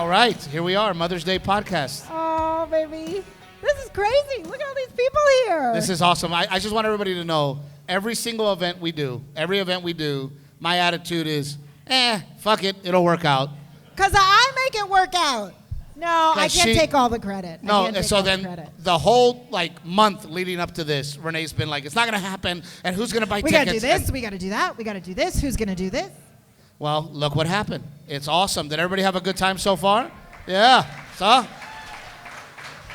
All right, here we are, Mother's Day podcast. Oh, baby. This is crazy. Look at all these people here. This is awesome. I just want everybody to know, every single event we do, my attitude is, fuck it, it'll work out. Because I make it work out. No, I can't take all the credit. No, so then the whole month leading up to this, Renae's been like, it's not going to happen, and who's going to buy tickets? We got to do this, we got to do that, we got to do this, who's going to do this? Well, look what happened. It's awesome. Did everybody have a good time so far? Yeah. So?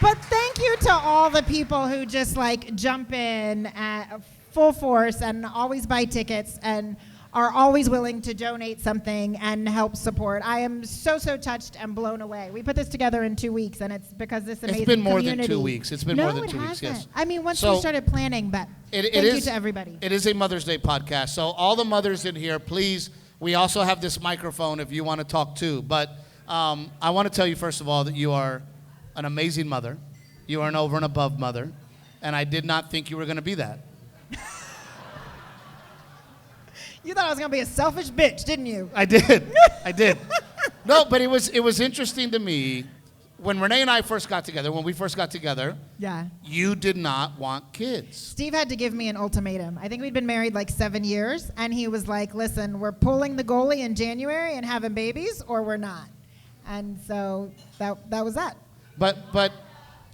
But thank you to all the people who just jump in at full force and always buy tickets and are always willing to donate something and help support. I am so touched and blown away. We put this together in 2 weeks, and it's because this amazing community. It's been more than 2 weeks. It's been more than 2 weeks, yes. I mean, once we started planning, but thank you to everybody. It is a Mother's Day podcast. So all the mothers in here, please, we also have this microphone if you want to talk too. But I want to tell you, first of all, that you are an amazing mother. You are an over and above mother. And I did not think you were going to be that. You thought I was going to be a selfish bitch, didn't you? I did. I did. No, but it was interesting to me when Renae and I first got together, yeah, you did not want kids. Steve had to give me an ultimatum. I think we'd been married 7 years, and he was like, listen, we're pulling the goalie in January and having babies, or we're not. And so that was that. But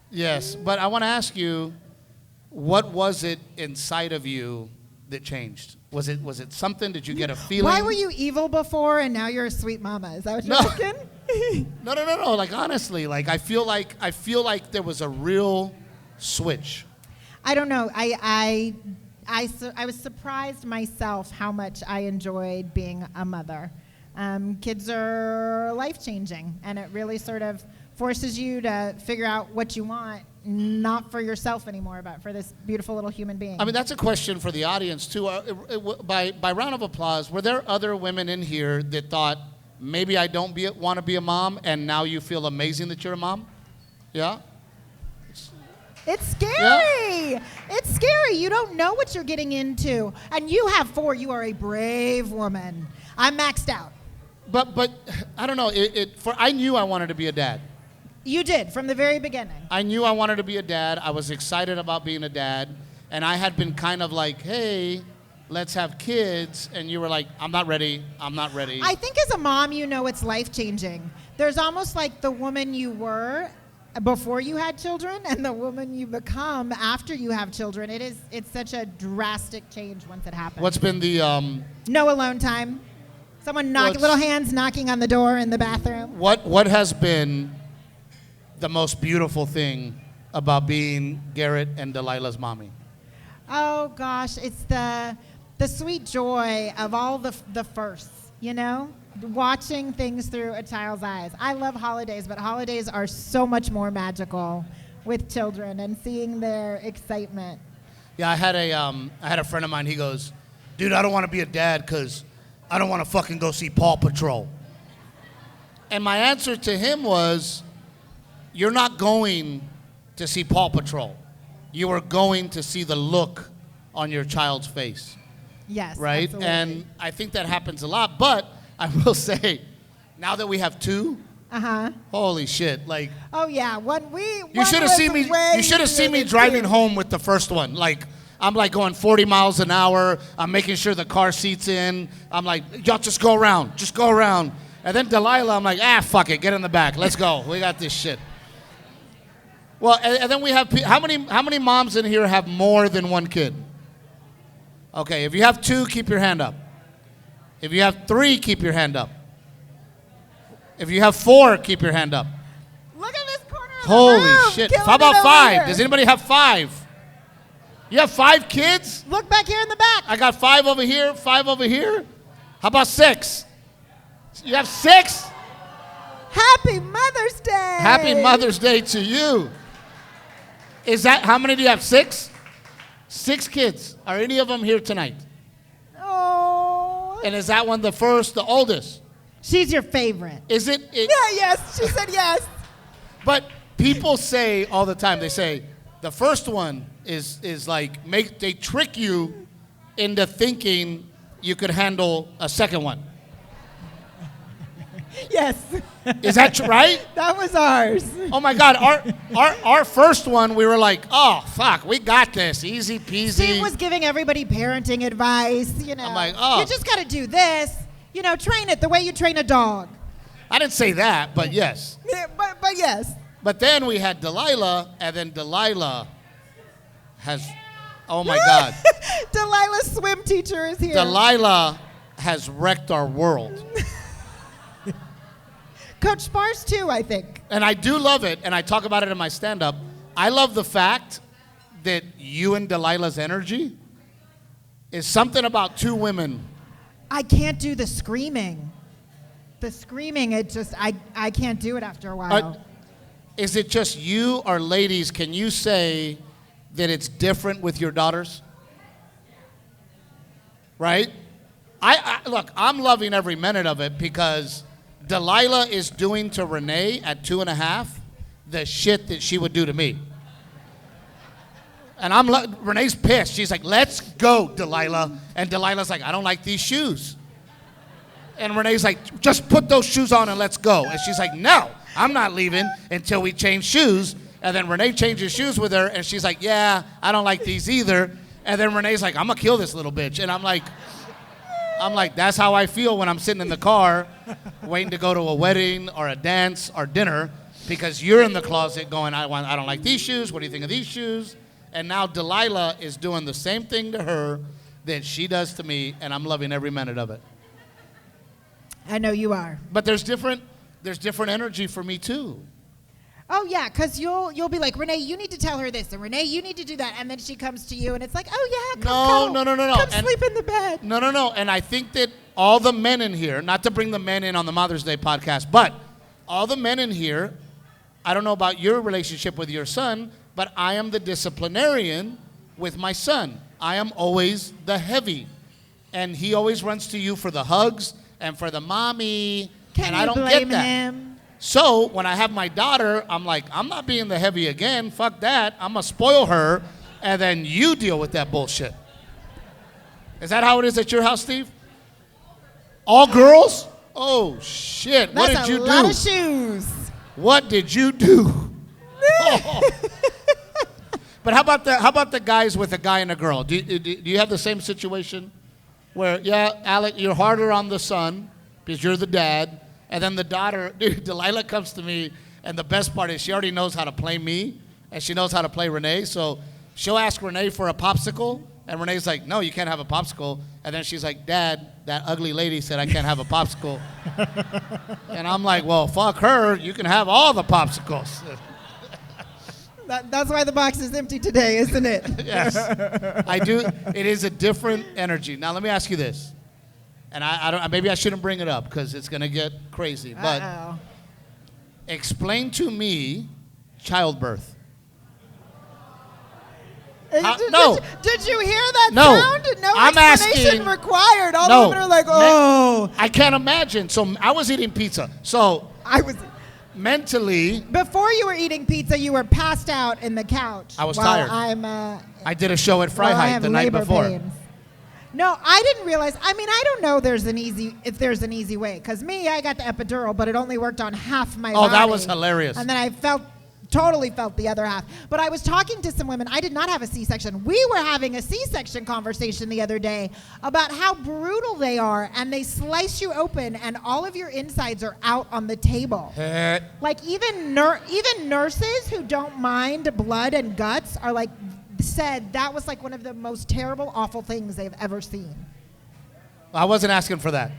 yes, but I want to ask you, what was it inside of you that changed? Was it something? Did you get a feeling? Why were you evil before and now you're a sweet mama? Is that what you're thinking? No. Honestly, I feel like there was a real switch. I don't know. I was surprised myself how much I enjoyed being a mother. Kids are life-changing, and it really sort of forces you to figure out what you want, not for yourself anymore, but for this beautiful little human being. I mean, that's a question for the audience, too. By round of applause, were there other women in here that thought, maybe I don't want to be a mom, and now you feel amazing that you're a mom? Yeah? It's scary. Yeah. It's scary. You don't know what you're getting into. And you have 4. You are a brave woman. I'm maxed out. But I don't know. I knew I wanted to be a dad. You did, from the very beginning. I knew I wanted to be a dad. I was excited about being a dad. And I had been kind of like, hey, let's have kids. And you were like, I'm not ready. I think as a mom, you know it's life-changing. There's almost like the woman you were before you had children and the woman you become after you have children. It's such a drastic change once it happens. What's been the... No alone time. Someone little hands knocking on the door in the bathroom. What has been the most beautiful thing about being Garrett and Delilah's mommy? Oh gosh, it's the sweet joy of all the firsts, watching things through a child's eyes. I love holidays, but holidays are so much more magical with children and seeing their excitement. Yeah, I had a friend of mine. He goes, dude, I don't want to be a dad because I don't want to fucking go see Paw Patrol. And my answer to him was, you're not going to see Paw Patrol. You are going to see the look on your child's face. Yes, right? Absolutely. And I think that happens a lot. But I will say, now that we have 2, holy shit! Oh yeah, you should have seen me. You should have seen me driving home with the first one. I'm going 40 miles an hour. I'm making sure the car seat's in. I'm like, y'all just go around. And then Delilah, I'm like, fuck it, get in the back. Let's go. We got this shit. Well, and then we have, how many moms in here have more than 1 kid? Okay, if you have 2, keep your hand up. If you have 3, keep your hand up. If you have 4, keep your hand up. Look at this corner of Holy the room. shit. Killing How about it over 5? here. Does anybody have 5? You have 5 kids? Look back here in the back. I got 5 over here, 5 over here. How about 6? You have 6? Happy Mother's Day. Happy Mother's Day to you. How many do you have? 6? 6 kids. Are any of them here tonight? Oh. And is that one the first, the oldest? She's your favorite. Is it? Yeah, yes. She said yes. But people say all the time, they say, the first one is they trick you into thinking you could handle a second one. Yes. Is that right? That was ours. Oh my God, our first one, we were like, oh fuck, we got this, easy peasy. Steve was giving everybody parenting advice. I'm like, oh. You just got to do this. Train it the way you train a dog. I didn't say that, but yes. Yeah, but yes. But then we had Delilah, and then Delilah has, oh my God. Delilah's swim teacher is here. Delilah has wrecked our world. Coach Spars too, I think. And I do love it, and I talk about it in my stand-up. I love the fact that you and Delilah's energy is something about two women. I can't do the screaming. The screaming, I can't do it after a while. Is it just you, or ladies, can you say that it's different with your daughters? Right? Look, I'm loving every minute of it because Delilah is doing to Renae at 2.5 the shit that she would do to me. And Renae's pissed. She's like, let's go, Delilah. And Delilah's like, I don't like these shoes. And Renae's like, just put those shoes on and let's go. And she's like, no, I'm not leaving until we change shoes. And then Renae changes shoes with her, and she's like, yeah, I don't like these either. And then Renae's like, I'm going to kill this little bitch. And I'm like, that's how I feel when I'm sitting in the car waiting to go to a wedding or a dance or dinner, because you're in the closet going, I don't like these shoes. What do you think of these shoes? And now Delilah is doing the same thing to her that she does to me, and I'm loving every minute of it. I know you are. But there's different energy for me too. Oh yeah, because you'll be like, Renae, you need to tell her this, and Renae, you need to do that, and then she comes to you, and it's like, oh yeah, come No. come sleep in the bed. No. And I think that all the men in here, not to bring the men in on the Mother's Day podcast, but all the men in here, I don't know about your relationship with your son, but I am the disciplinarian with my son. I am always the heavy, and he always runs to you for the hugs and for the mommy, and I don't get that. Him? So when I have my daughter, I'm like, I'm not being the heavy again. Fuck that. I'm going to spoil her, and then you deal with that bullshit. Is that how it is at your house, Steve? All girls? Oh, shit. What did you do? That's a lot of shoes. What did you do? Oh. But how about the guys with a guy and a girl? Do you have the same situation where, yeah, Alec, you're harder on the son because you're the dad, and then the daughter, dude, Delilah comes to me, and the best part is she already knows how to play me, and she knows how to play Renae, so she'll ask Renae for a popsicle, and Renae's like, no, you can't have a popsicle, and then she's like, Dad, that ugly lady said I can't have a popsicle. And I'm like, well, fuck her, you can have all the popsicles. That's why the box is empty today, isn't it? Yes, I do. It is a different energy. Now, let me ask you this. And I don't. Maybe I shouldn't bring it up because it's going to get crazy. But explain to me childbirth. No. Did you hear that No. sound? No I'm explanation asking, required. All the women are like, oh. I can't imagine. So I was eating pizza. So I was mentally. Before you were eating pizza, you were passed out in the couch. I was tired. I did a show at Freiheit the night before. Pains. No, I didn't realize. I mean, I don't know if there's an easy way. Because I got the epidural, but it only worked on half my body. Oh, that was hilarious. And then I totally felt the other half. But I was talking to some women. I did not have a C-section. We were having a C-section conversation the other day about how brutal they are. And they slice you open, and all of your insides are out on the table. Like even nurses who don't mind blood and guts are like, said that was like one of the most terrible, awful things they've ever seen. I wasn't asking for that.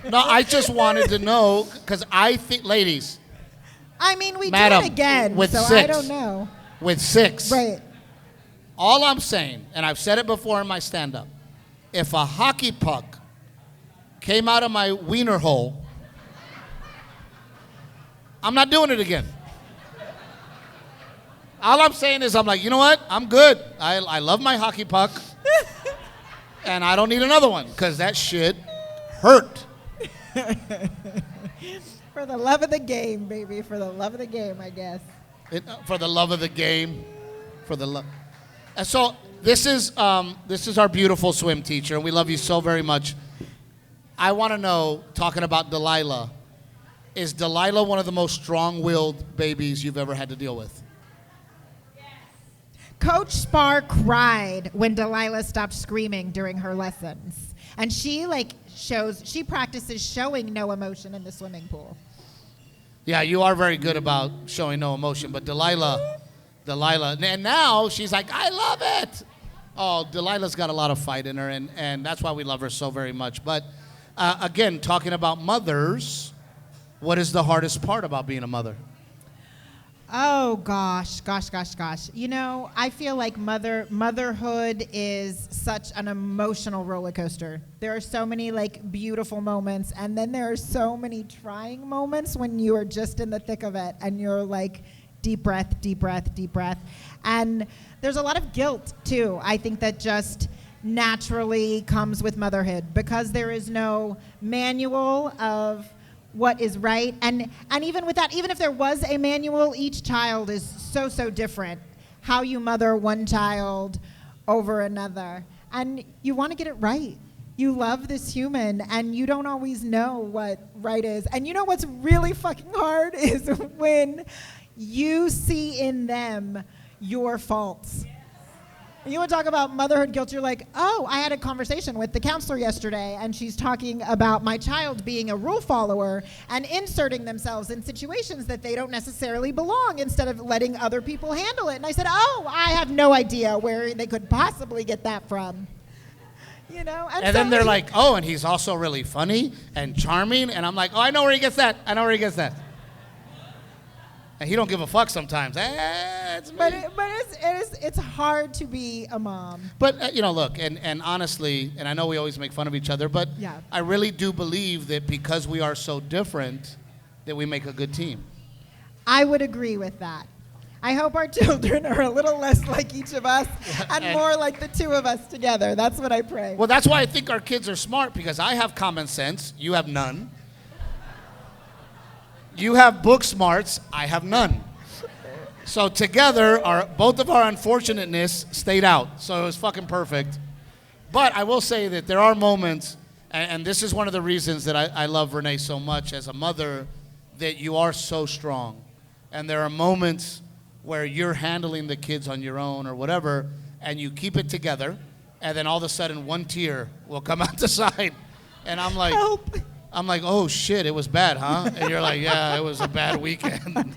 No, I just wanted to know, because I think, ladies. I mean, we Madam, do it again, with so 6, I don't know. With 6. Right. All I'm saying, and I've said it before in my stand-up, if a hockey puck came out of my wiener hole, I'm not doing it again. All I'm saying is, I'm like, you know what? I'm good. I love my hockey puck, and I don't need another one, because that shit hurt. For the love of the game, baby. For the love of the game, I guess. For the love of the game. For the love. And so this is our beautiful swim teacher, and we love you so very much. I want to know, talking about Delilah, is Delilah one of the most strong-willed babies you've ever had to deal with? Coach Spar cried when Delilah stopped screaming during her lessons. And she practices showing no emotion in the swimming pool. Yeah, you are very good about showing no emotion, but Delilah, and now she's like, I love it. Oh, Delilah's got a lot of fight in her, and that's why we love her so very much. But again, talking about mothers, what is the hardest part about being a mother? Oh, gosh. You know, I feel like motherhood is such an emotional roller coaster. There are so many, beautiful moments, and then there are so many trying moments when you are just in the thick of it, and you're like, deep breath, deep breath, deep breath. And there's a lot of guilt, too. I think that just naturally comes with motherhood because there is no manual of what is right. And even with that, even if there was a manual, each child is so different. How you mother one child over another. And you want to get it right. You love this human, and you don't always know what right is. And you know what's really fucking hard is when you see in them your faults. You want to talk about motherhood guilt, you're like, oh, I had a conversation with the counselor yesterday, and she's talking about my child being a rule follower and inserting themselves in situations that they don't necessarily belong instead of letting other people handle it. And I said, oh, I have no idea where they could possibly get that from. You know? And then they're like, oh, and he's also really funny and charming. And I'm like, oh, I know where he gets that. And he don't give a fuck sometimes. It's me. But it's hard to be a mom. But, look, and honestly, and I know we always make fun of each other, but yeah. I really do believe that because we are so different, that we make a good team. I would agree with that. I hope our children are a little less like each of us and more like the two of us together. That's what I pray. Well, that's why I think our kids are smart, because I have common sense. You have none. You have book smarts, I have none. So together, both of our unfortunateness stayed out. So it was fucking perfect. But I will say that there are moments, and this is one of the reasons that I love Renae so much as a mother, that you are so strong. And there are moments where you're handling the kids on your own or whatever, and you keep it together, and then all of a sudden one tear will come out the side. And I'm like, help. I'm like, oh, shit, it was bad, huh? And you're like, yeah, it was a bad weekend.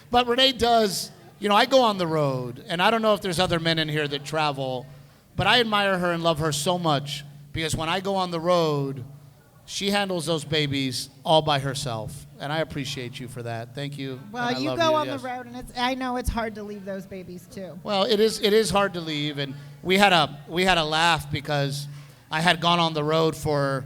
But Renae does, I go on the road, and I don't know if there's other men in here that travel, but I admire her and love her so much because when I go on the road, she handles those babies all by herself, and I appreciate you for that. Thank you. Well, you go on the road, and I know it's hard to leave those babies, too. Well, it is hard to leave, and we had a laugh because I had gone on the road for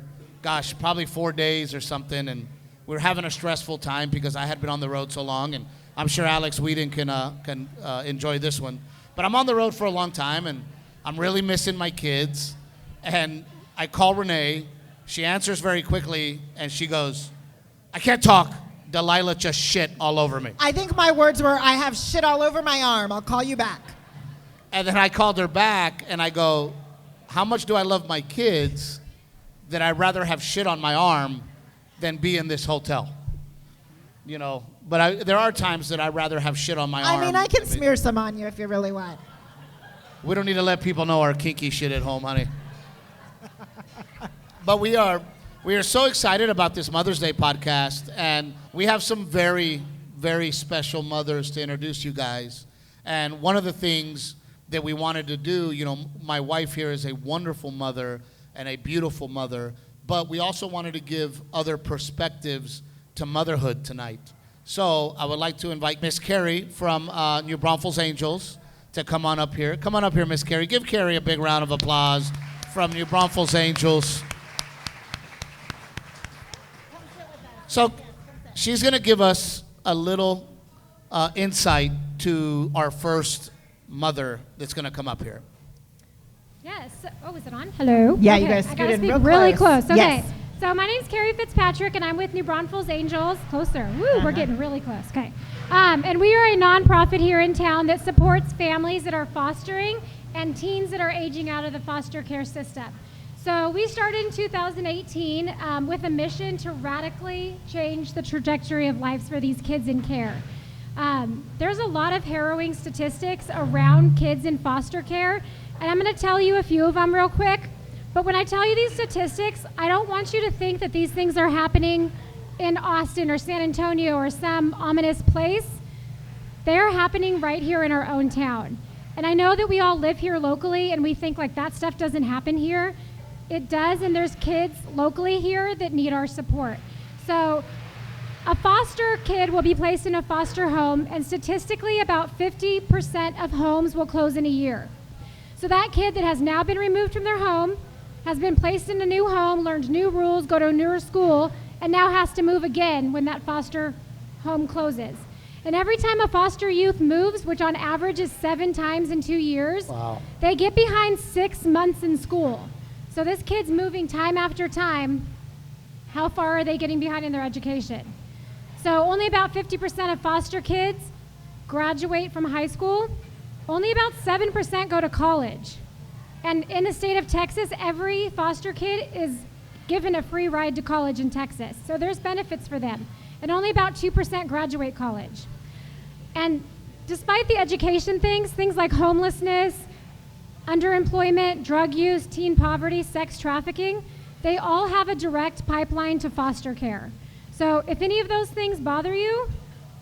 probably 4 days or something, and we were having a stressful time because I had been on the road so long, and I'm sure Alex Whedon can enjoy this one. But I'm on the road for a long time, and I'm really missing my kids, and I call Renae. She answers very quickly, and she goes, I can't talk. Delilah just shit all over me. I think my words were, I have shit all over my arm. I'll call you back. And then I called her back, and I go, how much do I love my kids that I'd rather have shit on my arm than be in this hotel? But there are times that I'd rather have shit on my arm. I mean, I can smear some on you if you really want. We don't need to let people know our kinky shit at home, honey. But we are so excited about this Mother's Day podcast, and we have some very, very special mothers to introduce you guys. And one of the things that we wanted to do, my wife here is a wonderful mother and a beautiful mother, but we also wanted to give other perspectives to motherhood tonight. So I would like to invite Miss Carrie from New Braunfels Angels to come on up here. Come on up here, Miss Carrie. Give Carrie a big round of applause from New Braunfels Angels. So she's going to give us a little insight to our first mother that's going to come up here. Yes. Oh, is it on? Hello. Yeah, okay. you guys I gotta scooted speak real really close. close. Okay. Yes. So my name's Carrie Fitzpatrick, and I'm with New Braunfels Angels. Closer. Woo, we're getting really close. Okay. And we are a nonprofit here in town that supports families that are fostering and teens that are aging out of the foster care system. So we started in 2018 with a mission to radically change the trajectory of lives for these kids in care. There's a lot of harrowing statistics around kids in foster care, and I'm going to tell you a few of them real quick. But when I tell you these statistics, I don't want you to think that these things are happening in Austin or San Antonio or some ominous place. They're happening right here in our own town. And I know that we all live here locally and we think like that stuff doesn't happen here. It does, and there's kids locally here that need our support. So a foster kid will be placed in a foster home, and statistically about 50% of homes will close in a year. So that kid that has now been removed from their home, has been placed in a new home, learned new rules, go to a newer school, and now has to move again when that foster home closes. And every time a foster youth moves, which on average is 7 times in 2 years, Wow. they get behind 6 months in school. So this kid's moving time after time. How far are they getting behind in their education? So only about 50% of foster kids graduate from high school. Only about 7% go to college. And in the state of Texas, every foster kid is given a free ride to college in Texas. So there's benefits for them. And only about 2% graduate college. And despite the education things like homelessness, underemployment, drug use, teen poverty, sex trafficking, they all have a direct pipeline to foster care. So if any of those things bother you,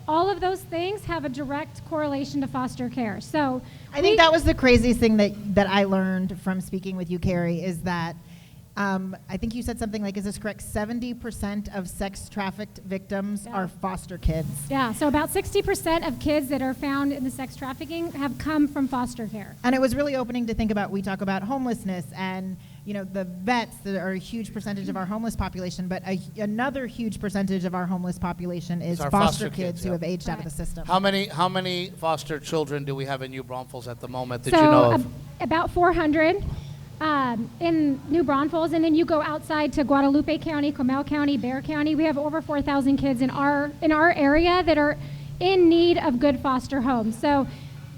all of those things have a direct correlation to foster care. So I think that was the craziest thing that I learned from speaking with you, Carrie, is that I think you said something like, is this correct? 70% of sex trafficked victims are foster kids. Yeah, so about 60% of kids that are found in the sex trafficking have come from foster care. And it was really opening to think about, we talk about homelessness and, you know, the vets that are a huge percentage of our homeless population, but another huge percentage of our homeless population is our foster kids who yep. have aged out of the system. How many foster children do we have in New Braunfels at the moment that you know of? About 400. In New Braunfels, and then you go outside to Guadalupe County, Comal County, Bexar County. We have over 4,000 kids in our area that are in need of good foster homes. So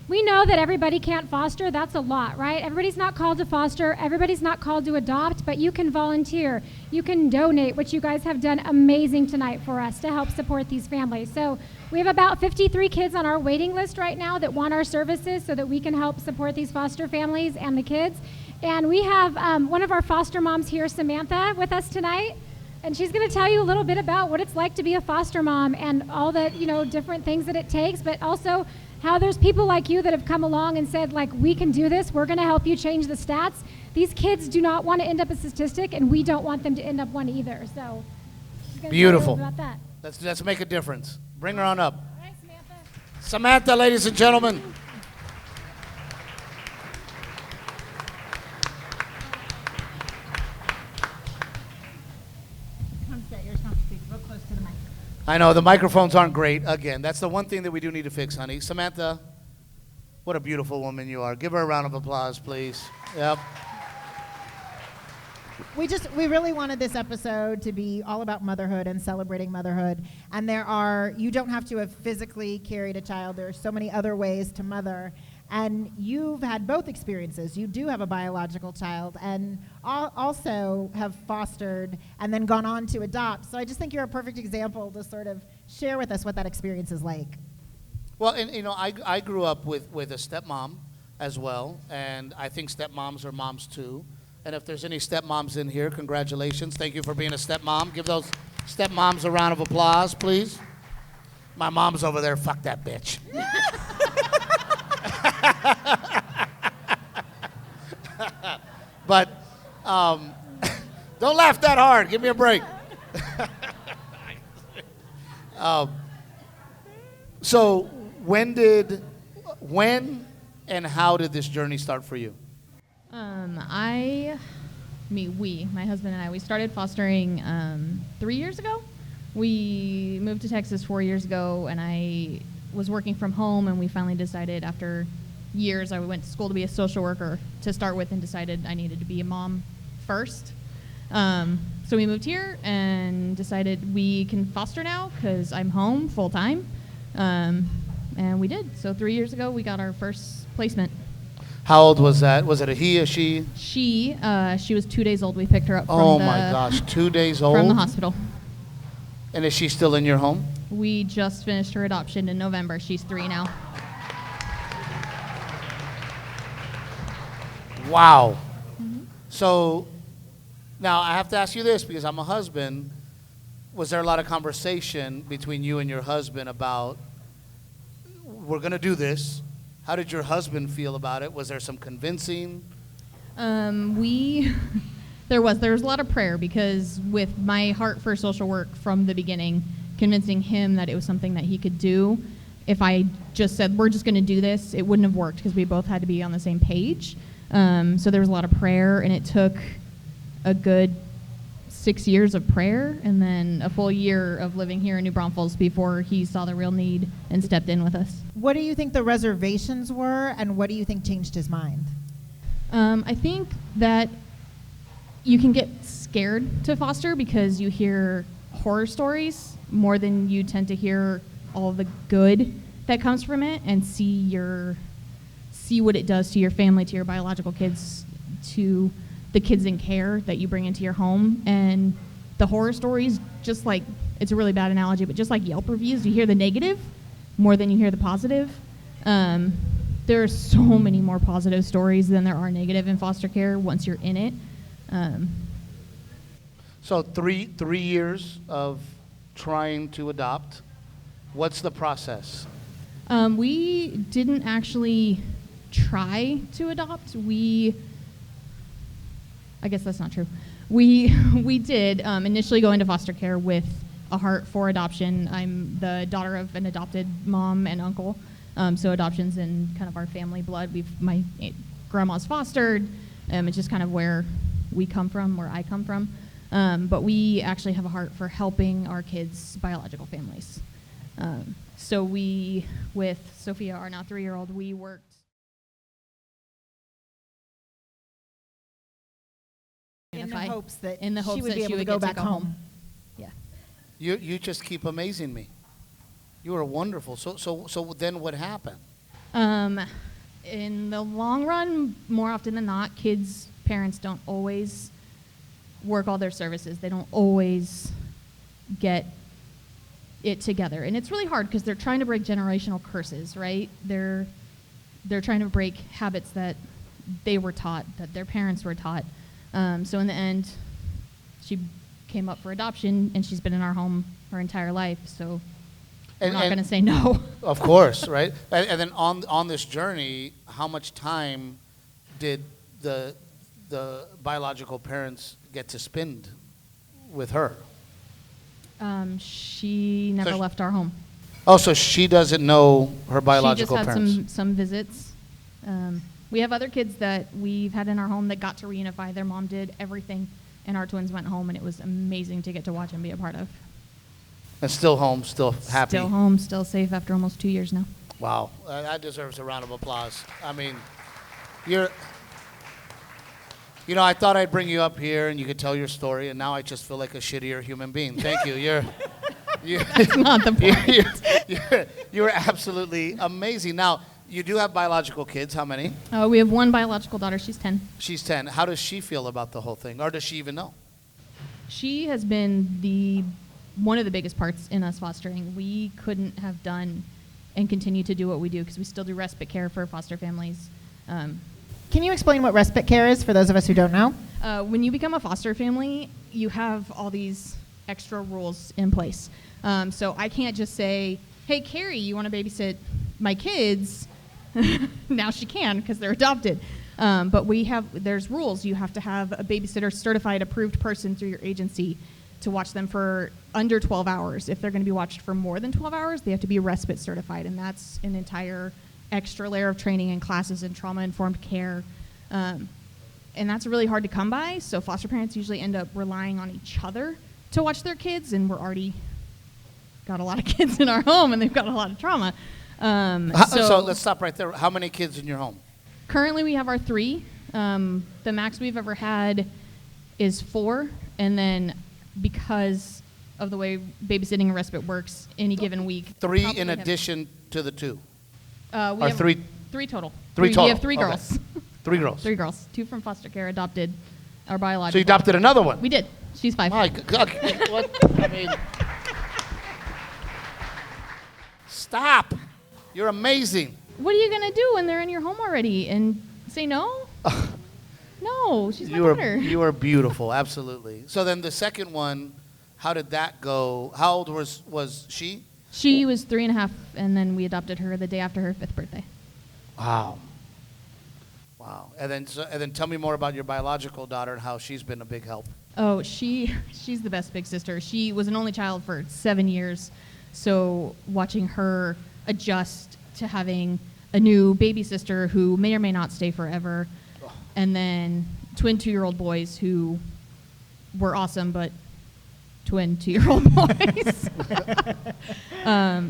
we know that everybody can't foster. That's a lot, right? Everybody's not called to foster. Everybody's not called to adopt, but you can volunteer. You can donate, which you guys have done amazing tonight for us to help support these families. So we have about 53 kids on our waiting list right now that want our services so that we can help support these foster families and the kids. And we have one of our foster moms here, Samantha, with us tonight. And she's going to tell you a little bit about what it's like to be a foster mom and all the, different things that it takes, but also how there's people like you that have come along and said, like, we can do this. We're going to help you change the stats. These kids do not want to end up a statistic, and we don't want them to end up one either. So she's gonna beautiful. tell you about that. Let's make a difference. Bring her on up. All right, Samantha. Samantha, ladies and gentlemen. I know the microphones aren't great. Again, that's the one thing that we do need to fix, honey. Samantha, what a beautiful woman you are. Give her a round of applause, please. Yep. We really wanted this episode to be all about motherhood and celebrating motherhood. And you don't have to have physically carried a child. There are so many other ways to mother. And you've had both experiences. You do have a biological child and also have fostered and then gone on to adopt. So I just think you're a perfect example to sort of share with us what that experience is like. Well, and I grew up with a stepmom as well, and I think stepmoms are moms too. And if there's any stepmoms in here, congratulations. Thank you for being a stepmom. Give those stepmoms a round of applause, please. My mom's over there, fuck that bitch. But don't laugh that hard. Give me a break. So when and how did this journey start for you? My husband and I, we started fostering 3 years ago. We moved to Texas 4 years ago, and I was working from home, and we finally decided after years, I went to school to be a social worker to start with and decided I needed to be a mom first. So we moved here and decided we can foster now because I'm home full time. And we did. So 3 years ago, we got our first placement. How old was that? Was it a he, a she? She was 2 days old. We picked her up from Oh my gosh, 2 days old? from the hospital. And is she still in your home? We just finished her adoption in November. She's 3 now. Wow. So now I have to ask you this because I'm a husband. Was there a lot of conversation between you and your husband about, we're going to do this? How did your husband feel about it? Was there some convincing? There was a lot of prayer, because with my heart for social work from the beginning, convincing him that it was something that he could do, if I just said, we're just going to do this, it wouldn't have worked, because we both had to be on the same page. So there was a lot of prayer, and it took a good 6 years of prayer and then a full year of living here in New Braunfels before he saw the real need and stepped in with us. What do you think the reservations were, and what do you think changed his mind? I think that you can get scared to foster because you hear horror stories more than you tend to hear all the good that comes from it, and see what it does to your family, to your biological kids, to the kids in care that you bring into your home. And the horror stories, just like, it's a really bad analogy, but just like Yelp reviews, you hear the negative more than you hear the positive. There are so many more positive stories than there are negative in foster care once you're in it. So three years of trying to adopt. What's the process? We didn't actually try to adopt. I guess that's not true. We did initially go into foster care with a heart for adoption. I'm the daughter of an adopted mom and uncle, so adoption's in kind of our family blood. My grandma's fostered. It's just kind of where we come from, where I come from. But we actually have a heart for helping our kids' biological families. So we, with Sophia, our now 3-year-old, we worked In the hopes that she would be able to go back home. Yeah. You just keep amazing me. You are wonderful. So then what happened? In the long run, more often than not, parents don't always work all their services. They don't always get it together. And it's really hard because they're trying to break generational curses, right? They're trying to break habits that they were taught, that their parents were taught. So in the end, she came up for adoption, and she's been in our home her entire life. So we're not going to say no. Of course, right? And then on this journey, how much time did the biological parents get to spend with her? She never left our home. Oh, so she doesn't know her biological parents. She just had some visits. We have other kids that we've had in our home that got to reunify. Their mom did everything, and our twins went home, and it was amazing to get to watch and be a part of. And still home, still happy. Still home, still safe after almost 2 years now. Wow, that deserves a round of applause. I mean, I thought I'd bring you up here and you could tell your story, and now I just feel like a shittier human being. Thank you. That's not the point. You're absolutely amazing. Now, you do have biological kids. How many? We have one biological daughter. She's 10. She's 10. How does she feel about the whole thing? Or does she even know? She has been one of the biggest parts in us fostering. We couldn't have done and continue to do what we do because we still do respite care for foster families. Can you explain what respite care is for those of us who don't know? When you become a foster family, you have all these extra rules in place. So I can't just say, hey, Carrie, you want to babysit my kids? Now she can because they're adopted. But there's rules. You have to have a babysitter certified, approved person through your agency to watch them for under 12 hours. If they're going to be watched for more than 12 hours, they have to be respite certified, and that's an entire extra layer of training and classes and trauma-informed care. And that's really hard to come by, so foster parents usually end up relying on each other to watch their kids, and we're already got a lot of kids in our home, and they've got a lot of trauma. So let's stop right there. How many kids in your home? Currently, we have our 3. The max we've ever had is 4, and then because of the way babysitting and respite works, any given week. 3 in addition to the 2? We have 3 total. Three total. We have 3 girls. Okay. 3 girls. 3 girls. 2 from foster care, adopted, our biological. So you adopted another one? We did. She's 5. My God. What? I mean, stop. You're amazing. What are you going to do when they're in your home already and say no? No, she's my daughter. You are beautiful, absolutely. So then the second one, how did that go? How old was she? She was 3.5, and then we adopted her the day after her 5th birthday. Wow. Wow. And then tell me more about your biological daughter and how she's been a big help. Oh, she's the best big sister. She was an only child for 7 years, so watching her adjust to having a new baby sister who may or may not stay forever, and then twin 2-year-old boys who were awesome, but twin 2-year-old boys.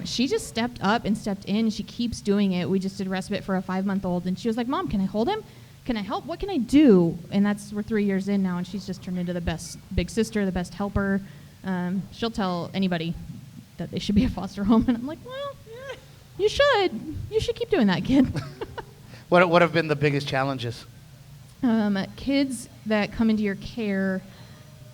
She just stepped up and stepped in. She keeps doing it. We just did respite for a 5-month-old, and she was like, Mom, can I hold him? Can I help? What can I do? And we're 3 years in now, and she's just turned into the best big sister, the best helper. She'll tell anybody that they should be a foster home, and I'm like, well, you should. You should keep doing that, kid. What have been the biggest challenges? Kids that come into your care,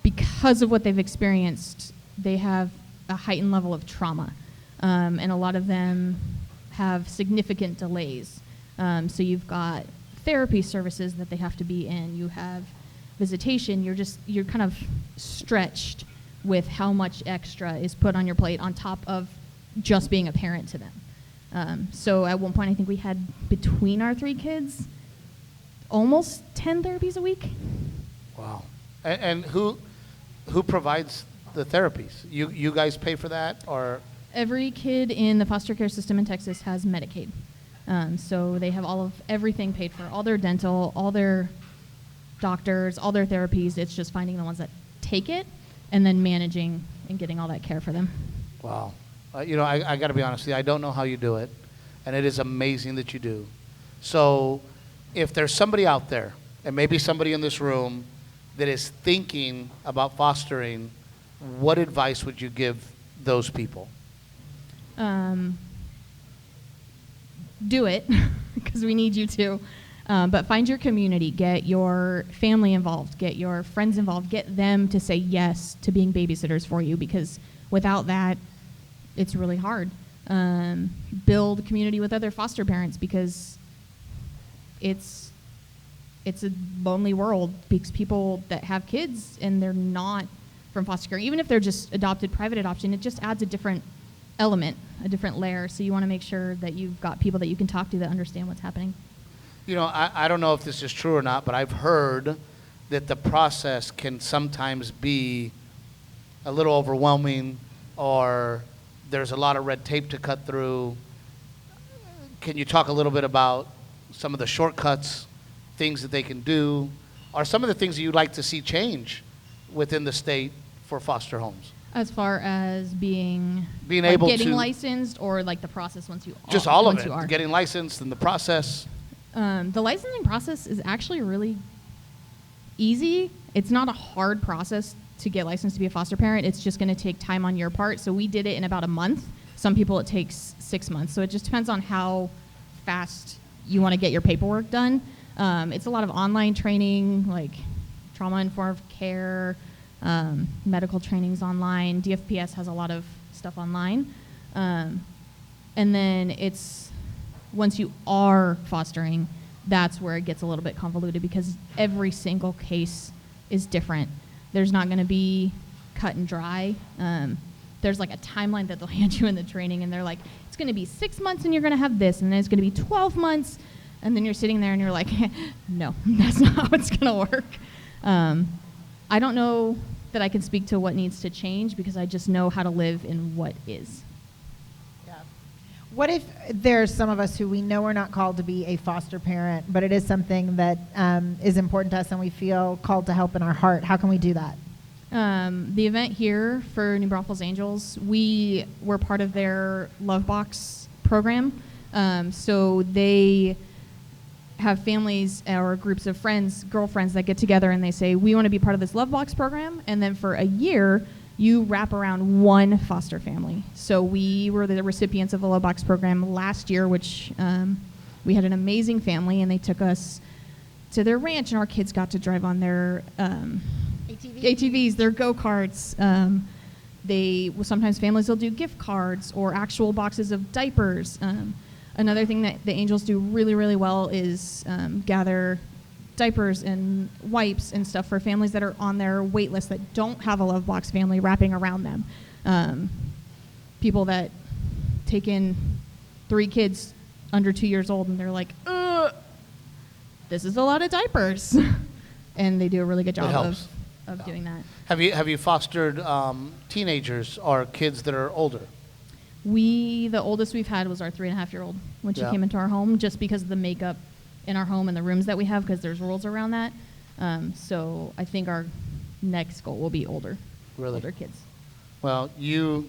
because of what they've experienced, they have a heightened level of trauma. And a lot of them have significant delays. So you've got therapy services that they have to be in. You have visitation. You're kind of stretched with how much extra is put on your plate on top of just being a parent to them. So at one point, I think we had, between our 3 kids, almost 10 therapies a week. Wow. And who provides the therapies? You guys pay for that, or? Every kid in the foster care system in Texas has Medicaid. So they have everything paid for, all their dental, all their doctors, all their therapies. It's just finding the ones that take it and then managing and getting all that care for them. Wow. I got to be honest with you. I don't know how you do it, and it is amazing that you do. So if there's somebody out there, and maybe somebody in this room, that is thinking about fostering, what advice would you give those people? Do it, because we need you to. But find your community. Get your family involved. Get your friends involved. Get them to say yes to being babysitters for you, because without that, it's really hard. Build community with other foster parents, because it's a lonely world, because people that have kids and they're not from foster care, even if they're just adopted, private adoption, it just adds a different element, a different layer. So you want to make sure that you've got people that you can talk to that understand what's happening. I don't know if this is true or not, but I've heard that the process can sometimes be a little overwhelming, or there's a lot of red tape to cut through. Can you talk a little bit about some of the shortcuts, things that they can do, or some of the things that you'd like to see change within the state for foster homes? As far as being able getting to licensed, or like the process once you just all of once it, you are. getting licensed and the process. The licensing process is actually really easy. It's not a hard process to get licensed to be a foster parent. It's just going to take time on your part. So we did it in about a month. Some people it takes 6 months. So it just depends on how fast you want to get your paperwork done. It's a lot of online training, like trauma-informed care, medical trainings online. DFPS has a lot of stuff online. And then once you are fostering, that's where it gets a little bit convoluted, because every single case is different. There's not going to be cut and dry. There's like a timeline that they'll hand you in the training, and they're like, it's going to be 6 months and you're going to have this, and then it's going to be 12 months. And then you're sitting there and you're like, no, that's not how it's going to work. I don't know that I can speak to what needs to change, because I just know how to live in what is. Yeah. What if there's some of us who we know are not called to be a foster parent, but it is something that is important to us and we feel called to help in our heart? How can we do that? The event here for New Braunfels Angels, we were part of their Love Box program. So they have families or groups of friends, girlfriends that get together and they say, we want to be part of this Love Box program. And then for a year, you wrap around one foster family. So we were the recipients of the Love Box program last year, which we had an amazing family, and they took us to their ranch, and our kids got to drive on their ATVs, their go-karts. Sometimes families will do gift cards or actual boxes of diapers. Another thing that the Angels do really, really well is gather diapers and wipes and stuff for families that are on their wait list that don't have a Love Box family wrapping around them. People that take in 3 kids under 2 years old, and they're like, this is a lot of diapers. And they do a really good job of doing that. Have you fostered teenagers or kids that are older? The oldest we've had was our 3.5-year-old when she came into our home, just because of the makeup in our home and the rooms that we have, because there's rules around that. So I think our next goal will be older kids. Well, you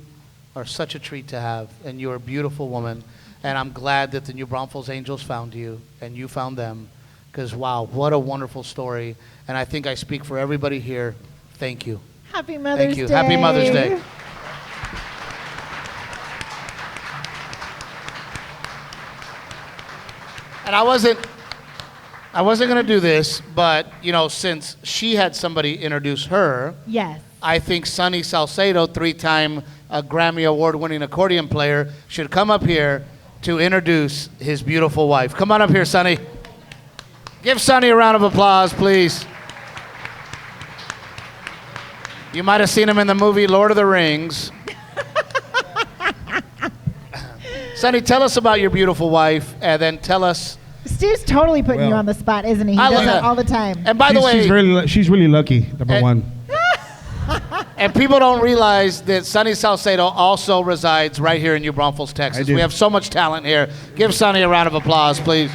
are such a treat to have, and you're a beautiful woman, and I'm glad that the New Braunfels Angels found you and you found them, because wow, what a wonderful story. And I think I speak for everybody here. Thank you. Happy Mother's Day. Happy Mother's Day. And I wasn't going to do this, but, since she had somebody introduce her, yes, I think Sonny Salcedo, 3-time Grammy Award-winning accordion player, should come up here to introduce his beautiful wife. Come on up here, Sonny. Give Sonny a round of applause, please. You might have seen him in the movie Lord of the Rings. Sonny, tell us about your beautiful wife, and then tell us. Stu's totally putting you on the spot, isn't he? He does that all the time. And by the way, she's really lucky, number one. And people don't realize that Sonny Salcedo also resides right here in New Braunfels, Texas. We have so much talent here. Give Sonny a round of applause, please.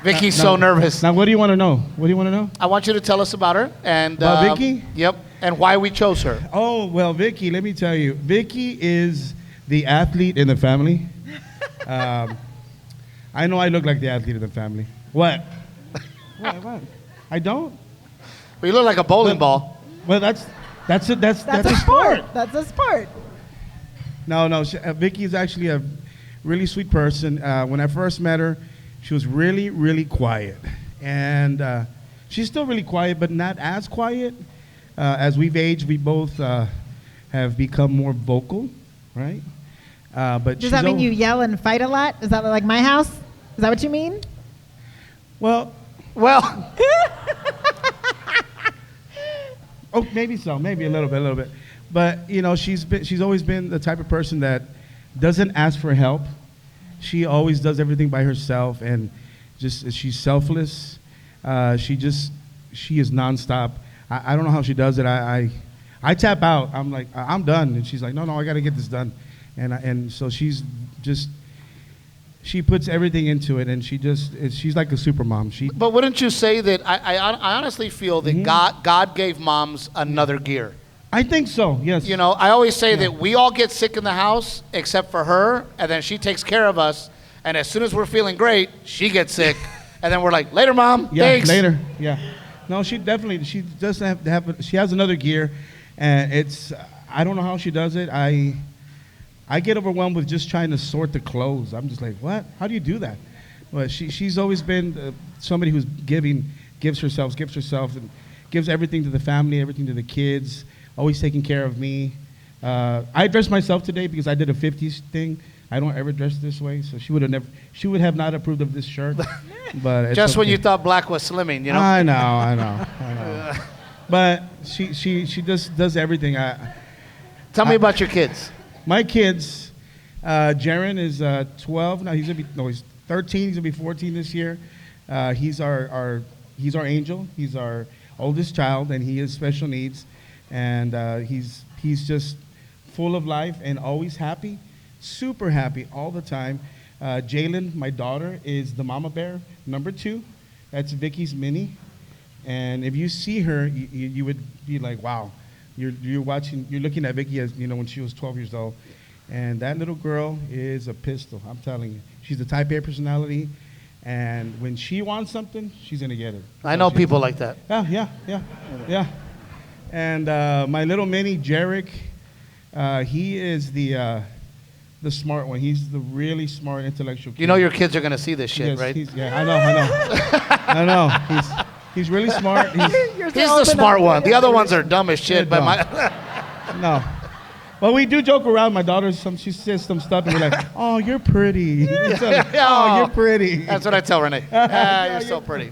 Vicky's so nervous. Now, what do you want to know? I want you to tell us about her. And, about Vicky? Yep, and why we chose her. Oh, well, Vicky, let me tell you. Vicky is the athlete in the family. I know I look like the athlete in the family. What? What? I don't? Well, you look like a bowling ball. Well, that's a sport. That's a sport. No. Vicky is actually a really sweet person. When I first met her, she was really, really quiet. And she's still really quiet, but not as quiet. As we've aged, we both have become more vocal, right? But does that mean you yell and fight a lot? Is that like my house? Is that what you mean? Well. Oh, maybe so. Maybe a little bit. But she's always been the type of person that doesn't ask for help. She always does everything by herself, and she's selfless. She is nonstop. I don't know how she does it. I tap out. I'm like, I'm done, and she's like, no, I got to get this done, and so she puts everything into it, and she's like a super mom. But wouldn't you say that I honestly feel that God gave moms another gear? I think so, yes. I always say that we all get sick in the house except for her, and then she takes care of us, and as soon as we're feeling great, she gets sick, and then we're like, later, Mom, thanks. Later, yeah. No, she does she has another gear, and I don't know how she does it. I get overwhelmed with just trying to sort the clothes. I'm just like, what? How do you do that? Well, she's always been somebody who's gives herself, and gives everything to the family, everything to the kids, always taking care of me. I dressed myself today because I did a 50s thing. I don't ever dress this way, so she would have not approved of this shirt. But just when you thought black was slimming, I know. But she does everything. Tell me about your kids. My kids, Jaron is 12 now. He's 13. He's gonna be 14 this year. He's our angel. He's our oldest child, and he has special needs. And he's just full of life and always happy, super happy all the time. Jalen, my daughter, is the mama bear, number 2. That's Vicky's mini. And if you see her, you would be like, wow. You're looking at Vicky as when she was 12 years old, and that little girl is a pistol. I'm telling you, she's the type A personality, and when she wants something, she's gonna get it. I know people like that. Yeah. And my little mini, Jarek, he is the the smart one. He's the really smart, intellectual kid. You know your kids are gonna see this shit, Yes, right? Yeah, I know. I know. He's really smart. He's the smart one. The other ones are dumb as shit. They're But dumb. No. Well, we do joke around. My daughter, she says some stuff, and we're like, "Oh, you're pretty." Oh, you're pretty. That's what I tell Renae. You're so pretty.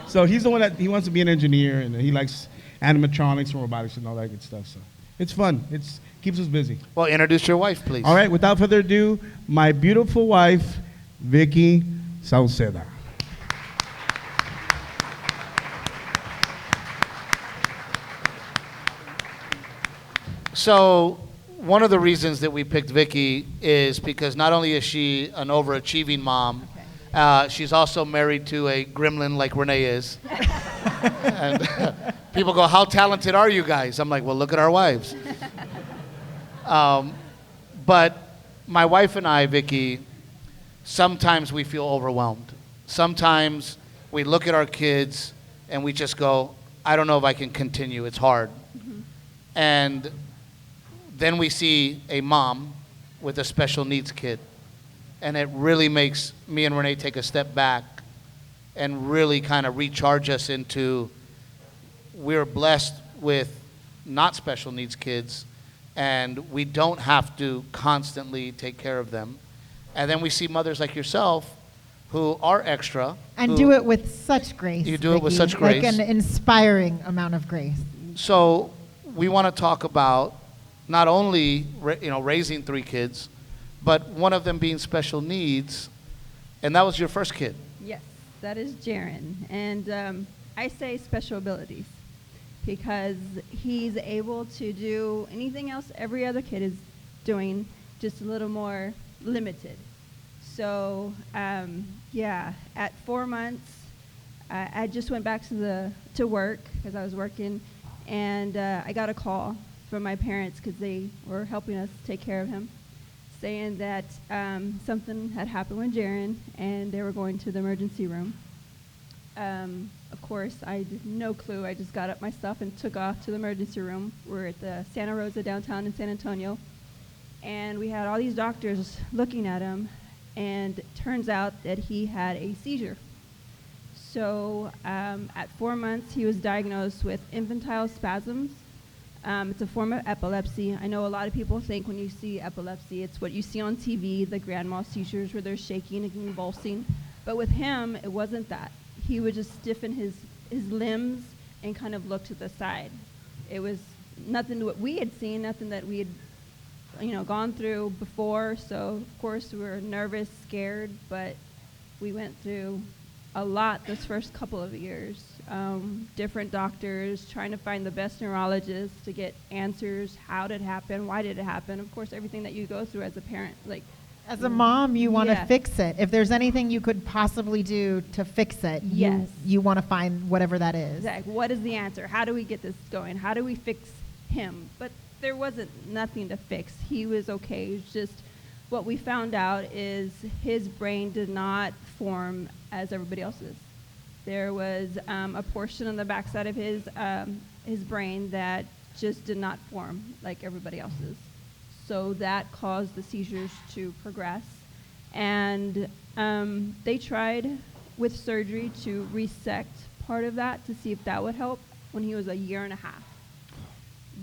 So he's the one that he wants to be an engineer, and he likes animatronics and robotics and all that good stuff. So it's fun. It's keeps us busy. Well, introduce your wife, please. All right. Without further ado, my beautiful wife, Vicky Sauceda. So one of the reasons that we picked Vicky is because not only is she an overachieving mom, she's also married to a gremlin like Renae is. And people go, how talented are you guys? I'm like, well, look at our wives. But my wife and I, Vicky, sometimes we feel overwhelmed. Sometimes we look at our kids and we just go, I don't know if I can continue. It's hard. Mm-hmm. And then we see a mom with a special needs kid. And it really makes me and Renae take a step back and really kind of recharge us into we're blessed with not special needs kids, and we don't have to constantly take care of them. And then we see mothers like yourself who are extra. And do it with such grace. You do it with Vicki. such grace. Like an inspiring amount of grace. So we want to talk about not only raising 3 kids, but one of them being special needs, and that was your first kid. Yes, that is Jaron. And I say special abilities because he's able to do anything else every other kid is doing, just a little more limited. So, at 4 months, I just went back to work because I was working, and I got a call from my parents because they were helping us take care of him, saying that something had happened with Jaron, and they were going to the emergency room. Of course, I had no clue. I just got up my stuff and took off to the emergency room. We're at the Santa Rosa downtown in San Antonio, and we had all these doctors looking at him, and it turns out that he had a seizure. So at 4 months, he was diagnosed with infantile spasms. It's a form of epilepsy. I know a lot of people think when you see epilepsy, it's what you see on TV, the grand mal seizures where they're shaking and convulsing. But with him, it wasn't that. He would just stiffen his limbs and kind of look to the side. It was nothing to what we had seen, nothing that we had gone through before. So, of course, we were nervous, scared, but we went through a lot this first couple of years. Different doctors, trying to find the best neurologists to get answers. How did it happen? Why did it happen? Of course, everything that you go through as a parent. As a mom, you want to Yes. fix it. If there's anything you could possibly do to fix it, Yes. you want to find whatever that is. Exactly. What is the answer? How do we get this going? How do we fix him? But there wasn't nothing to fix. He was okay. It was just what we found out is his brain did not form as everybody else's. There was a portion on the backside of his brain that just did not form like everybody else's. So that caused the seizures to progress. And they tried with surgery to resect part of that to see if that would help when he was 1.5 years.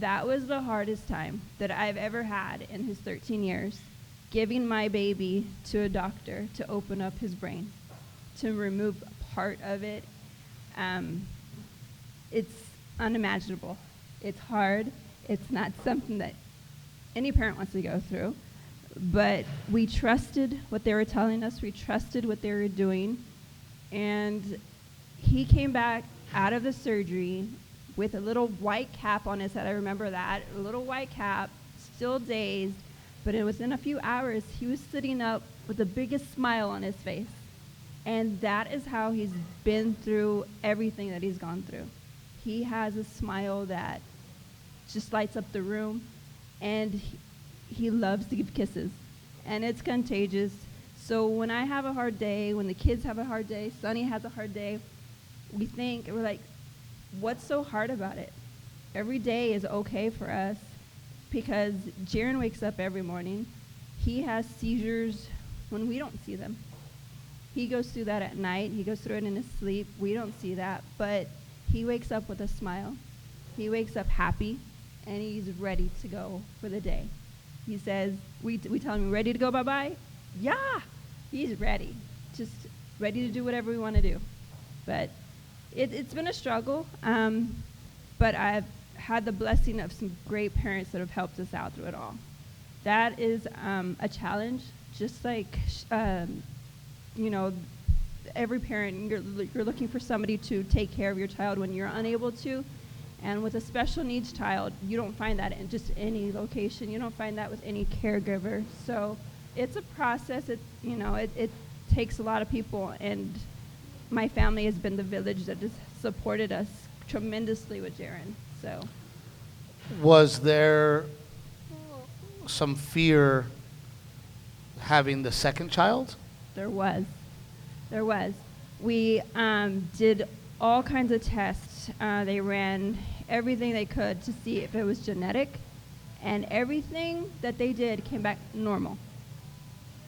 That was the hardest time that I've ever had in his 13 years, giving my baby to a doctor to open up his brain, to remove part of it. It's unimaginable. It's hard. It's not something that any parent wants to go through. But we trusted what they were telling us. We trusted what they were doing. And he came back out of the surgery with a little white cap on his head. I remember that. A little white cap, still dazed. But within a few hours, he was sitting up with the biggest smile on his face. And that is how he's been through everything that he's gone through. He has a smile that just lights up the room, and he loves to give kisses. And it's contagious. So when I have a hard day, when the kids have a hard day, Sonny has a hard day, we're like, what's so hard about it? Every day is okay for us because Jaron wakes up every morning he has seizures when we don't see them. He goes through that at night. He goes through it in his sleep. We don't see that. But he wakes up with a smile. He wakes up happy, and he's ready to go for the day. He says, we tell him, ready to go bye-bye? Yeah, he's ready. Just ready to do whatever we want to do. But it's been a struggle, but I've had the blessing of some great parents that have helped us out through it all. That is a challenge, just like, every parent, you're looking for somebody to take care of your child when you're unable to. And with a special needs child, you don't find that in just any location. You don't find that with any caregiver. So it's a process. It takes a lot of people, and my family has been the village that has supported us tremendously with Jaron. So, was there some fear having the second child? There was. We did all kinds of tests. They ran everything they could to see if it was genetic, and everything that they did came back normal.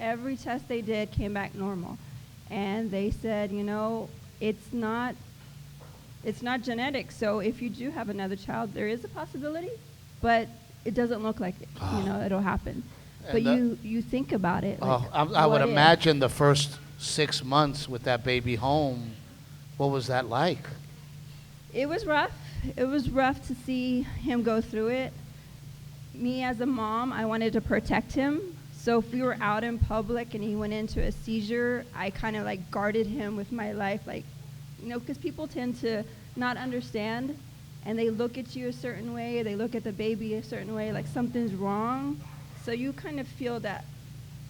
Every test they did came back normal. And they said, it's not genetic. So if you do have another child, there is a possibility, but it doesn't look like it. It'll happen. But you think about it. Like, I would imagine the first 6 months with that baby home. What was that like? It was rough. It was rough to see him go through it. Me as a mom, I wanted to protect him. So if we were out in public and he went into a seizure, I kind of like guarded him with my life, because people tend to not understand, and they look at you a certain way, they look at the baby a certain way, like something's wrong. So you kind of feel that,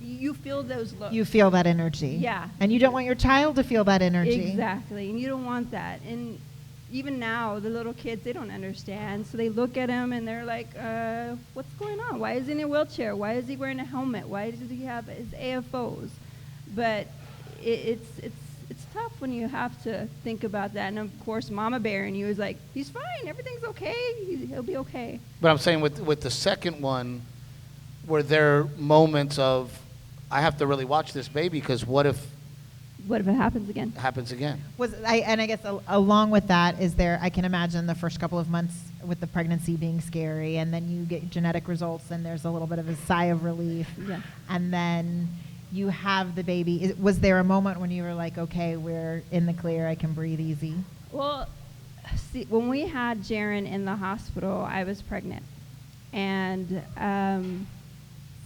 you feel those looks. You feel that energy. Yeah. And you don't want your child to feel that energy. Exactly, and you don't want that. And even now, the little kids, they don't understand. So they look at him and they're like, what's going on? Why is he in a wheelchair? Why is he wearing a helmet? Why does he have his AFOs? But it's tough when you have to think about that. And of course, Mama Bear and you is like, he's fine. Everything's okay. He'll be okay. But I'm saying with the second one, were there moments of, I have to really watch this baby because what if it happens again? Happens again. I guess along with that, I can imagine the first couple of months with the pregnancy being scary, and then you get genetic results, and there's a little bit of a sigh of relief. Yeah. And then you have the baby. Was there a moment when you were like, okay, we're in the clear, I can breathe easy? Well, see, when we had Jaron in the hospital, I was pregnant. And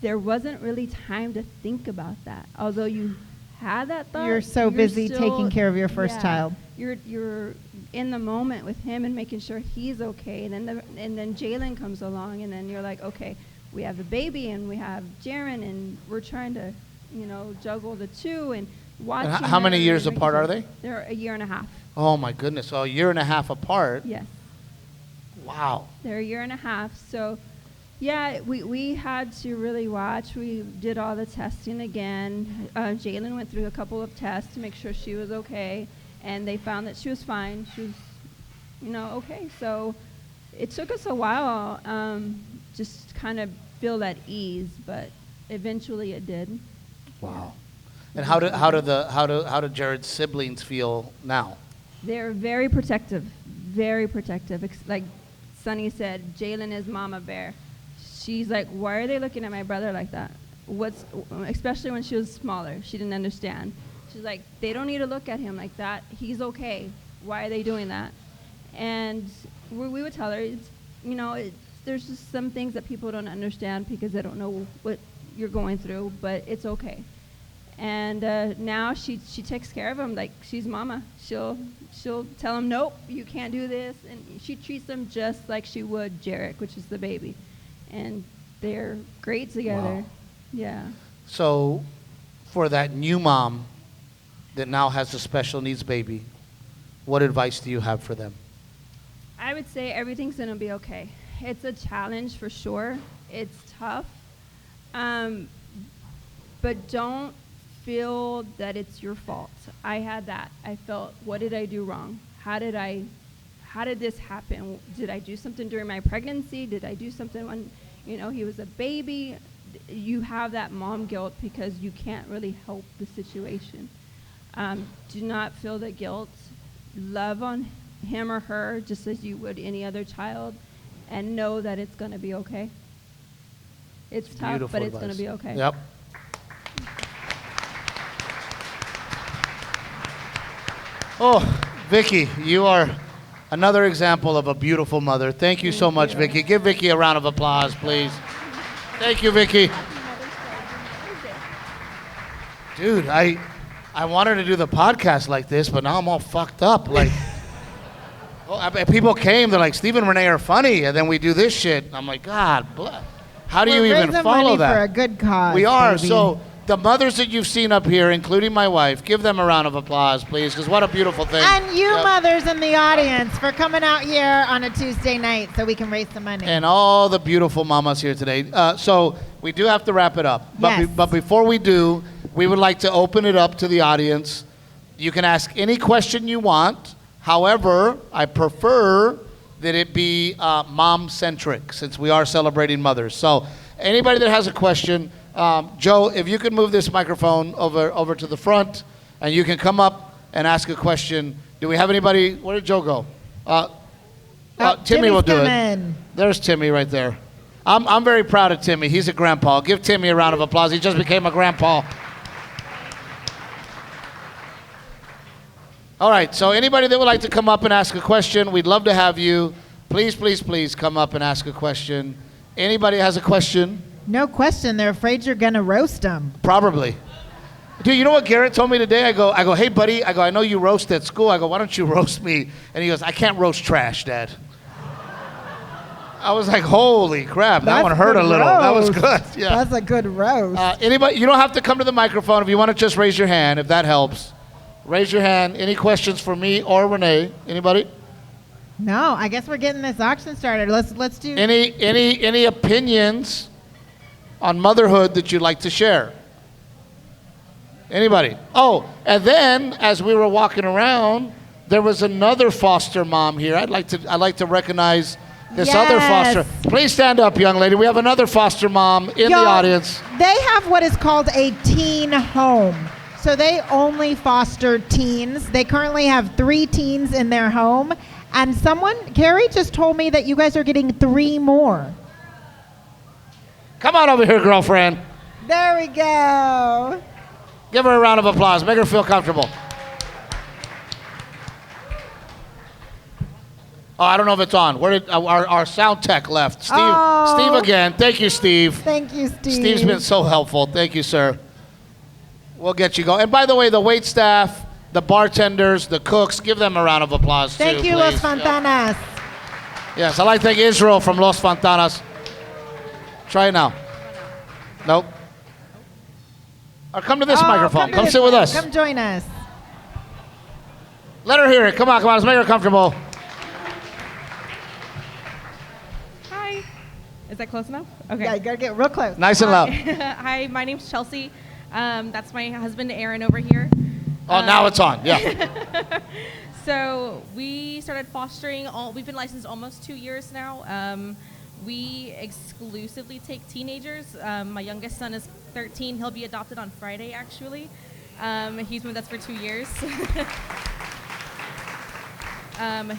there wasn't really time to think about that. Although you had that thought, you're so busy taking care of your first child. You're in the moment with him and making sure he's okay. And then Jalen comes along, and then you're like, okay, we have the baby and we have Jaron, and we're trying to, juggle the two and watching. And how many years apart are they? They're a year and a half. Oh my goodness! So a year and a half apart. Yes. Wow. They're a year and a half. So, yeah, we had to really watch. We did all the testing again. Jalen went through a couple of tests to make sure she was okay, and they found that she was fine. She was, okay. So it took us a while just kind of feel that ease, but eventually it did. Wow. And how do Jared's siblings feel now? They're very protective, very protective. Like Sunny said, Jalen is Mama Bear. She's like, why are they looking at my brother like that? Especially when she was smaller, she didn't understand. She's like, they don't need to look at him like that. He's okay. Why are they doing that? And we would tell her, there's just some things that people don't understand because they don't know what you're going through, but it's okay. And now she takes care of him like she's Mama. She'll tell him, nope, you can't do this, and she treats him just like she would Jarek, which is the baby. And they're great together. Wow. Yeah. So for that new mom that now has a special needs baby, what advice do you have for them? I would say everything's going to be okay. It's a challenge for sure. It's tough. But don't feel that it's your fault. I had that. I felt, what did I do wrong? How did this happen? Did I do something during my pregnancy? Did I do something when, he was a baby? you have that mom guilt because you can't really help the situation. Do not feel the guilt. Love on him or her just as you would any other child, and know that it's going to be okay. It's tough, Beautiful but it's advice. going to be okay. Yep. Oh, Vicky, you are another example of a beautiful mother. Thank you so much, Vicky. Give Vicky a round of applause, please. Thank you, Vicky. Dude, I wanted to do the podcast like this, but now I'm all fucked up. Like, people came, they're like, Steve and Renae are funny, and then we do this shit. I'm like, God, how do you even follow money that? For a good cause. We are. Baby. So the mothers that you've seen up here, including my wife, give them a round of applause, please, because what a beautiful thing. And you Yep. mothers in the audience for coming out here on a Tuesday night so we can raise some money. And all the beautiful mamas here today. So we do have to wrap it up. Yes. But before we do, we would like to open it up to the audience. You can ask any question you want. However, I prefer that it be mom-centric, since we are celebrating mothers. So anybody that has a question, Joe, if you could move this microphone over to the front, and you can come up and ask a question. Do we have anybody? Where did Joe go? Timmy will do it. There's Timmy right there. I'm very proud of Timmy. He's a grandpa. Give Timmy a round of applause. He just became a grandpa. All right, so anybody that would like to come up and ask a question, we'd love to have you. Please, please, please come up and ask a question. Anybody has a question? No question. They're afraid you're going to roast them. Probably. Dude, you know what Garrett told me today? I go, hey, buddy. I know you roast at school. I go, why don't you roast me? And he goes, I can't roast trash, Dad. I was like, holy crap. That one hurt a little. That was good. Yeah. That's a good roast. Anybody? You don't have to come to the microphone. If you want to just raise your hand, if that helps. Raise your hand. Any questions for me or Renae? Anybody? No, I guess we're getting this auction started. Let's do. Any opinions on motherhood that you'd like to share? Anybody? Oh, and then as we were walking around, there was another foster mom here. I'd like to recognize this other foster. Please stand up, young lady. We have another foster mom in the audience. They have what is called a teen home. So they only foster teens. They currently have 3 teens in their home. And Carrie just told me that you guys are getting 3 more. Come on over here, girlfriend. There we go. Give her a round of applause. Make her feel comfortable. Oh, I don't know if it's on. Where did our sound tech left? Steve. Oh. Steve again. Thank you, Steve. Thank you, Steve. Steve's been so helpful. Thank you, sir. We'll get you going. And by the way, the wait staff, the bartenders, the cooks, give them a round of applause, Thank too, you, please. Los Fontanas. Yes, I'd like to thank Israel from Los Fontanas. Try it now. Nope. Or come to this microphone. Come sit with us. Come join us. Let her hear it. Come on. Let's make her comfortable. Hi. Is that close enough? Okay. Yeah, you gotta get real close. Nice and loud. Hi, my name's Chelsea. That's my husband, Aaron, over here. Oh, now it's on. Yeah. So we started fostering. We've been licensed almost 2 years now. We exclusively take teenagers. My youngest son is 13. He'll be adopted on Friday, actually. He's been with us for 2 years.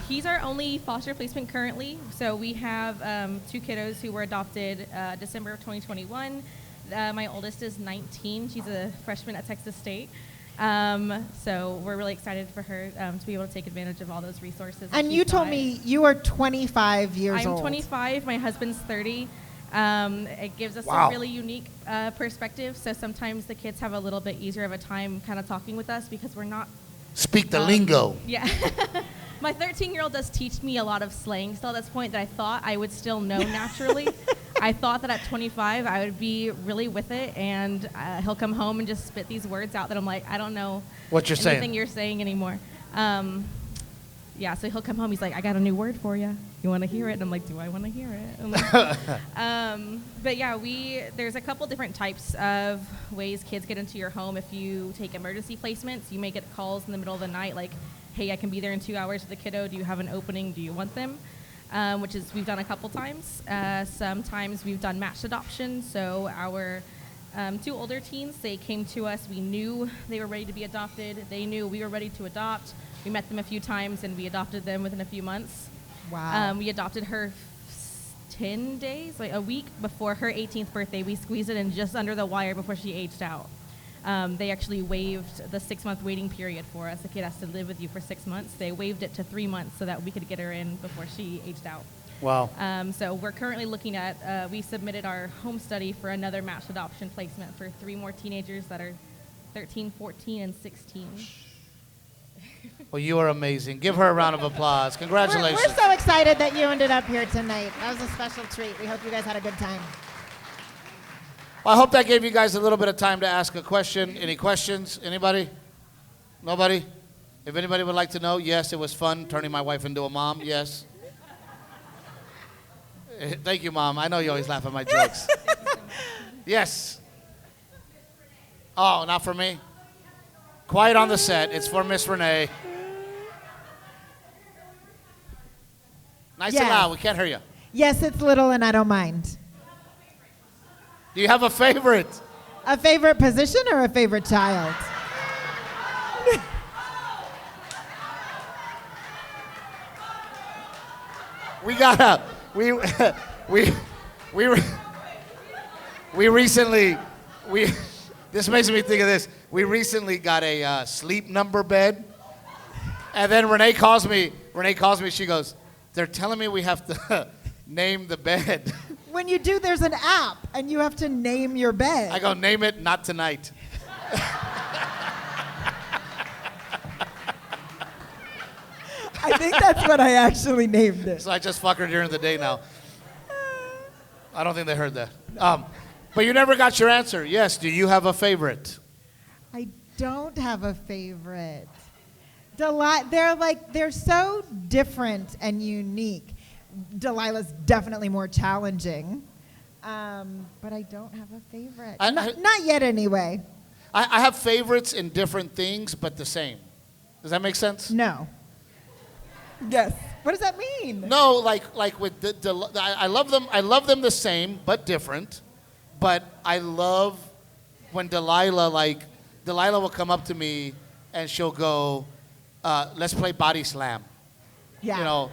He's our only foster placement currently. So we have 2 kiddos who were adopted December of 2021. My oldest is 19. She's a freshman at Texas State. So we're really excited for her to be able to take advantage of all those resources. And you told me you are 25 years old. I'm 25. My husband's 30. It gives us a really unique perspective. So sometimes the kids have a little bit easier of a time kind of talking with us because we're not. Speak the lingo. Yeah. My 13-year-old does teach me a lot of slang still at this point that I thought I would still know naturally. I thought that at 25 I would be really with it, and he'll come home and just spit these words out that I'm like, I don't know what you're anything saying. you're saying anymore. Yeah, so he'll come home. He's like, I got a new word for you. You want to hear it? And I'm like, do I want to hear it? I'm like, but yeah, there's a couple different types of ways kids get into your home. If you take emergency placements, you may get calls in the middle of the night like, hey, I can be there in 2 hours with the kiddo. Do you have an opening? Do you want them? which is we've done a couple times. Sometimes we've done matched adoption. So our 2 older teens, they came to us. We knew they were ready to be adopted. They knew we were ready to adopt. We met them a few times, and we adopted them within a few months. Wow. We adopted her 10 days, like a week before her 18th birthday. We squeezed it in just under the wire before she aged out. They actually waived the 6-month waiting period for us. The kid has to live with you for 6 months. They waived it to 3 months so that we could get her in before she aged out. Wow. So we're currently looking at, we submitted our home study for another matched adoption placement for 3 more teenagers that are 13, 14, and 16. Well, you are amazing. Give her a round of applause. Congratulations. We're so excited that you ended up here tonight. That was a special treat. We hope you guys had a good time. Well, I hope that gave you guys a little bit of time to ask a question. Any questions? Anybody? Nobody? If anybody would like to know, yes, it was fun turning my wife into a mom. Yes. Thank you, Mom. I know you always laugh at my jokes. Yes. Oh, not for me? Quiet on the set. It's for Miss Renae. Nice and Yes. loud. We can't hear you. Yes, it's little and I don't mind. Do you have a favorite? A favorite position or a favorite child? We got a we recently this makes me think of this. We recently got a sleep number bed, and then Renae calls me. She goes, "They're telling me we have to name the bed." When you do, there's an app, and you have to name your bed. I go, "Name it, not tonight." I think that's what I actually named it. So I just fuck her during the day now. I don't think they heard that. But you never got your answer. Yes. Do you have a favorite? I don't have a favorite. They're so different and unique. Delilah's definitely more challenging, but I don't have a favorite. Not yet, anyway. I have favorites in different things, but the same. Does that make sense? No. Yes. What does that mean? No, like with I love them. I love them the same, but different. But I love when Delilah will come up to me and she'll go, "Let's play body slam." Yeah. You know,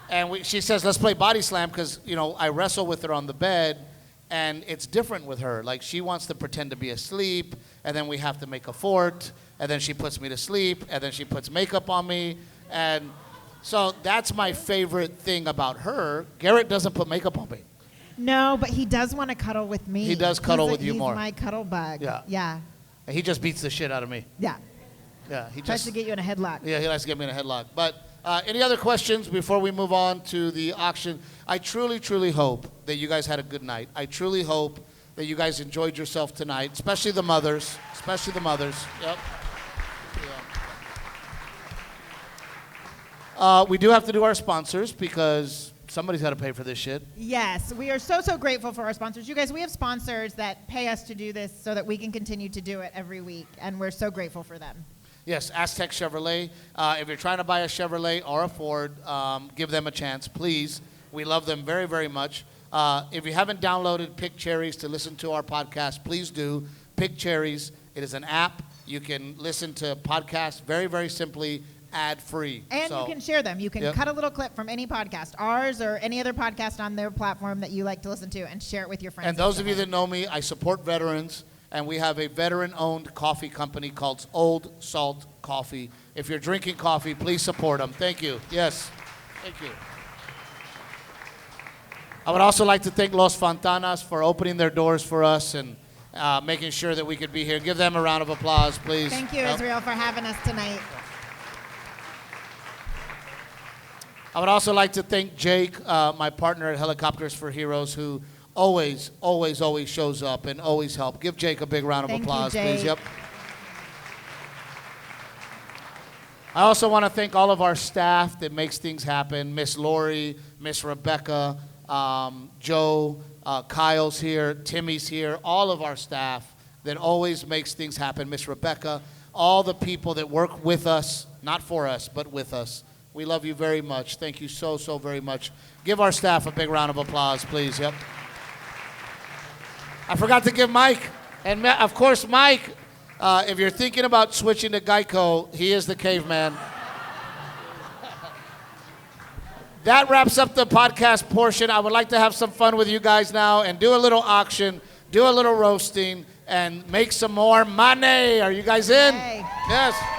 and she says, "Let's play body slam," because I wrestle with her on the bed, and it's different with her. Like she wants to pretend to be asleep, and then we have to make a fort, and then she puts me to sleep, and then she puts makeup on me, and so that's my favorite thing about her. Garrett doesn't put makeup on me. No, but he does want to cuddle with me. He does cuddle with you more. He's my cuddle bug. Yeah. Yeah. And he just beats the shit out of me. Yeah. Yeah, he Tries just to get you in a headlock. Yeah, he likes to get me in a headlock. But any other questions before we move on to the auction? I truly, truly hope that you guys had a good night. I truly hope that you guys enjoyed yourself tonight, especially the mothers. Especially the mothers. Yep. Yeah. We do have to do our sponsors because somebody's got to pay for this shit. Yes, we are so, so grateful for our sponsors. You guys, we have sponsors that pay us to do this so that we can continue to do it every week, and we're so grateful for them. Yes, Aztec Chevrolet. If you're trying to buy a Chevrolet or a Ford, give them a chance, please. We love them very, very much. If you haven't downloaded Pick Cherries to listen to our podcast, please do. Pick Cherries. It is an app. You can listen to podcasts very, very simply, ad-free. And you can share them. You can cut a little clip from any podcast, ours or any other podcast on their platform that you like to listen to, and share it with your friends. And those of you that know me, I support veterans, and we have a veteran-owned coffee company called Old Salt Coffee. If you're drinking coffee, please support them. Thank you. Yes. Thank you. I would also like to thank Los Fontanas for opening their doors for us and making sure that we could be here. Give them a round of applause, please. Thank you, Israel, for having us tonight. I would also like to thank Jake, my partner at Helicopters for Heroes, who always, always, always shows up and always helps. Give Jake a big round of applause, please. Yep. I also want to thank all of our staff that makes things happen. Miss Lori, Miss Rebecca, Joe, Kyle's here, Timmy's here, all of our staff that always makes things happen. Miss Rebecca, all the people that work with us, not for us, but with us. We love you very much. Thank you so, so very much. Give our staff a big round of applause, please. Yep. I forgot to give Mike. And, of course, Mike, if you're thinking about switching to Geico, he is the caveman. That wraps up the podcast portion. I would like to have some fun with you guys now and do a little auction, do a little roasting, and make some more money. Are you guys in? Yay. Yes.